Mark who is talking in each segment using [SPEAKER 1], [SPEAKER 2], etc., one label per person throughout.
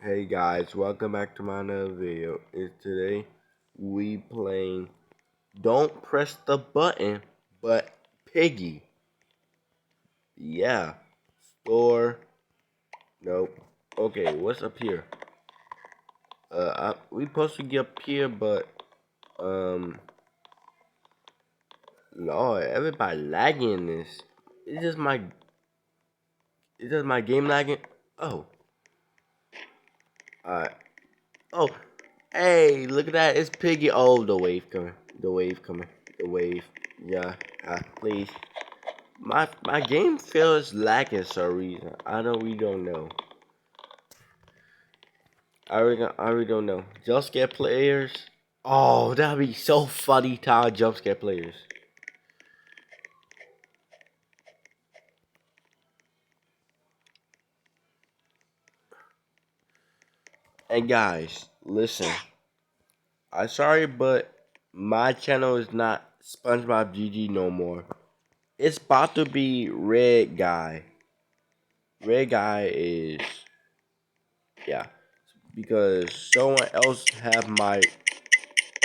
[SPEAKER 1] Hey guys, welcome back to my another video. Today we playing Don't Press the Button, but Piggy. Yeah, store. Nope. Okay, what's up here? We supposed to get up here, but um, Lord, everybody lagging in this. Is this my? Is this my game lagging? Oh, alright. Oh, hey, look at that. It's Piggy. Oh, the wave coming. The wave coming. The wave. Yeah. Please. My game feels lacking for some reason. We don't know. I really don't know. Jump scare players. Oh, that'd be so funny to our jump scare players. And guys, listen. I'm sorry, but my channel is not SpongeBob GG no more. It's about to be Red Guy. Red Guy is yeah, because someone else have my.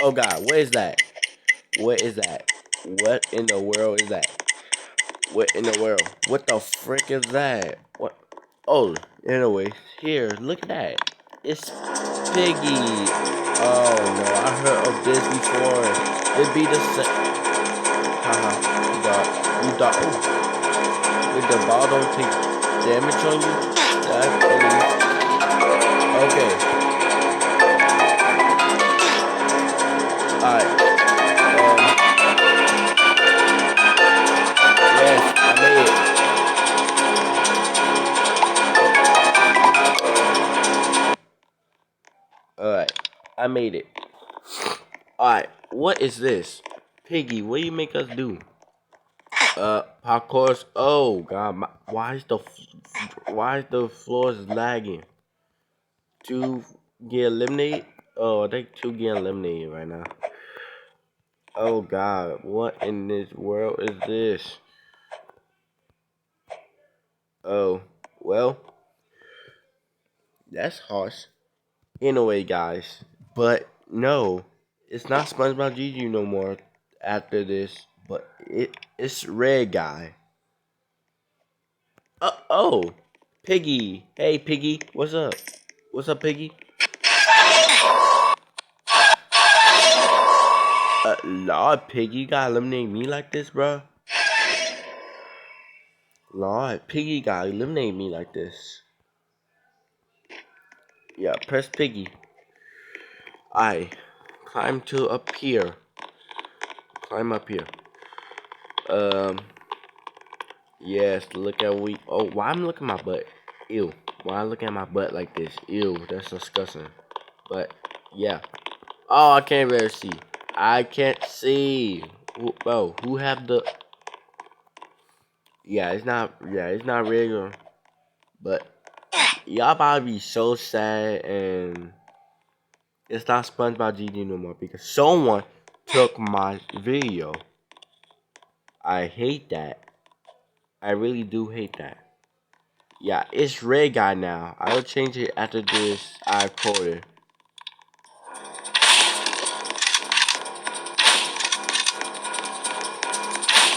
[SPEAKER 1] Oh God, what is that? What is that? What in the world is that? What in the world? What the frick is that? What? Oh, anyway, here, look at that. It's Piggy. Oh no, I heard of this before. It be the same. Haha, you dog. Oh, did the ball don't take damage on you? That's funny. Okay, alright. Yes, I made it. Alright, I made it. Alright, what is this? Piggy, what do you make us do? Parkour. Oh God, why is the floors lagging? Two get eliminated. Oh, I think two get eliminated right now. Oh God, what in this world is this? Oh, well, that's harsh. Anyway, guys, but no, it's not SpongeBob GG no more after this, but it's Red Guy. Oh, Piggy. Hey, Piggy, what's up? What's up, Piggy? Lord, Piggy, you gotta eliminate me like this, bro. Lord, Piggy gotta eliminate me like this. Yeah, press Piggy. I climb to up here. Climb up here. Um, yes, look at we. Oh, why I'm looking at my butt? Ew. Why I looking at my butt like this? Ew, that's disgusting. But yeah. Oh, I can't really see. I can't see. Who have the? Yeah, it's not. Yeah, it's not regular. But y'all about to be so sad, and it's not SpongeBob GG no more because someone took my video. I hate that. I really do hate that. Yeah, it's Red Guy now. I will change it after this I recorded.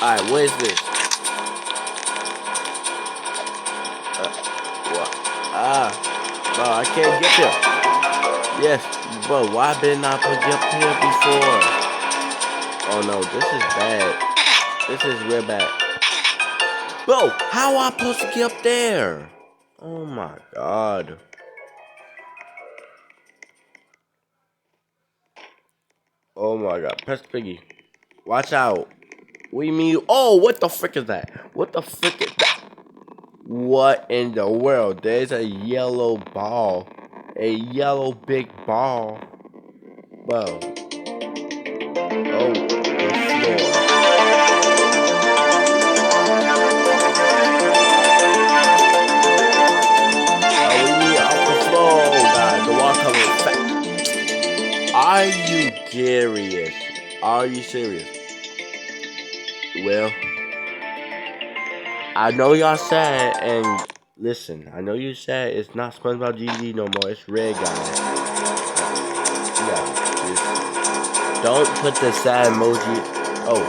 [SPEAKER 1] Alright, what is this? What? Bro, I can't get there. Yes, bro, why didn't I put up here before? Oh no, this is bad. This is real bad. Bro, how I supposed to get up there? Oh my god. Oh my god. Press Piggy. Watch out. What do you mean? Oh, what the frick is that? What the frick is that? What in the world? There's a yellow ball. A yellow big ball. Whoa. Oh, the floor. Oh, we need off the floor. Oh god, the wall coming fast. Are you serious? Are you serious? Well, I know y'all sad, and listen. I know you said it's not SpongeBob GG no more. It's Red Guy. Yeah, just don't put the sad emoji. Oh,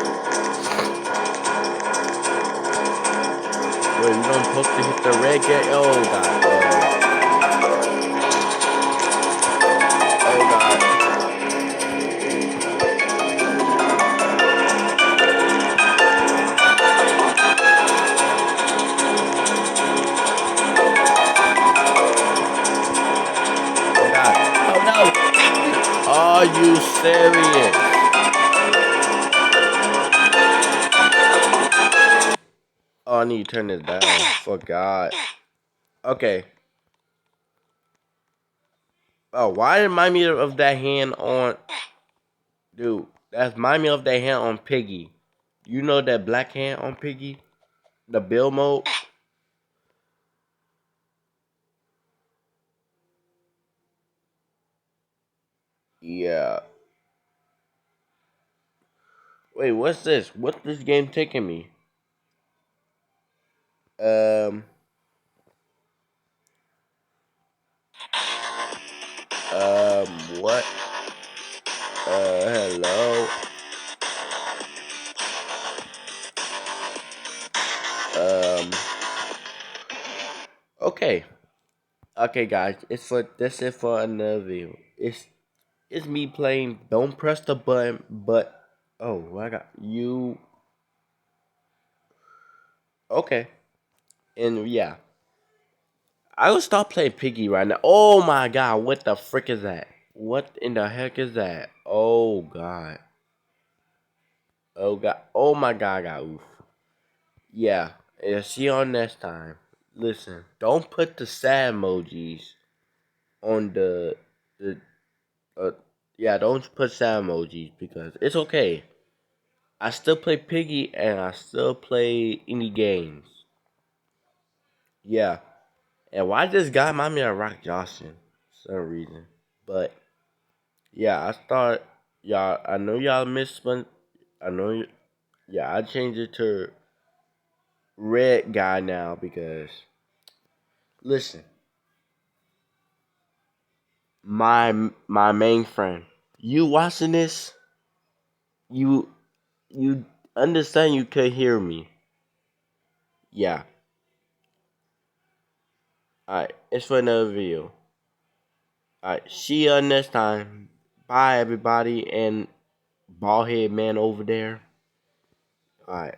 [SPEAKER 1] wait, we don't supposed to hit the red guy. Oh god. Oh god. Oh god. Oh no. Are you serious? Oh, I need to turn this down. Forgot. Okay. Oh, why remind me of that hand on, dude? That remind me of that hand on Piggy. You know that black hand on Piggy, the Bill mode. Yeah. Wait, what's this? What's this game taking me? Um. What? Hello. Um. Okay. Okay, guys. It's for this is for another video. It's me playing. Don't press the button, but oh, I got you. Okay, and yeah, I will stop playing Piggy right now. Oh my god, what the frick is that? What in the heck is that? Oh god. Oh god. Oh my god, I got oof. Yeah, yeah. See you on next time. Listen, don't put the sad emojis on the yeah. Don't put sad emojis because it's okay. I still play Piggy and I still play any games. Yeah. And why this guy remind me of Rock Johnson for some reason. But yeah, I start y'all. I know y'all miss Spon. I know. Yeah, I changed it to Red Guy now because listen, my main friend, you watching this? You you understand? You could hear me. Yeah. Alright, it's for another video. Alright, see you next time. Bye everybody and bald head man over there. Alright.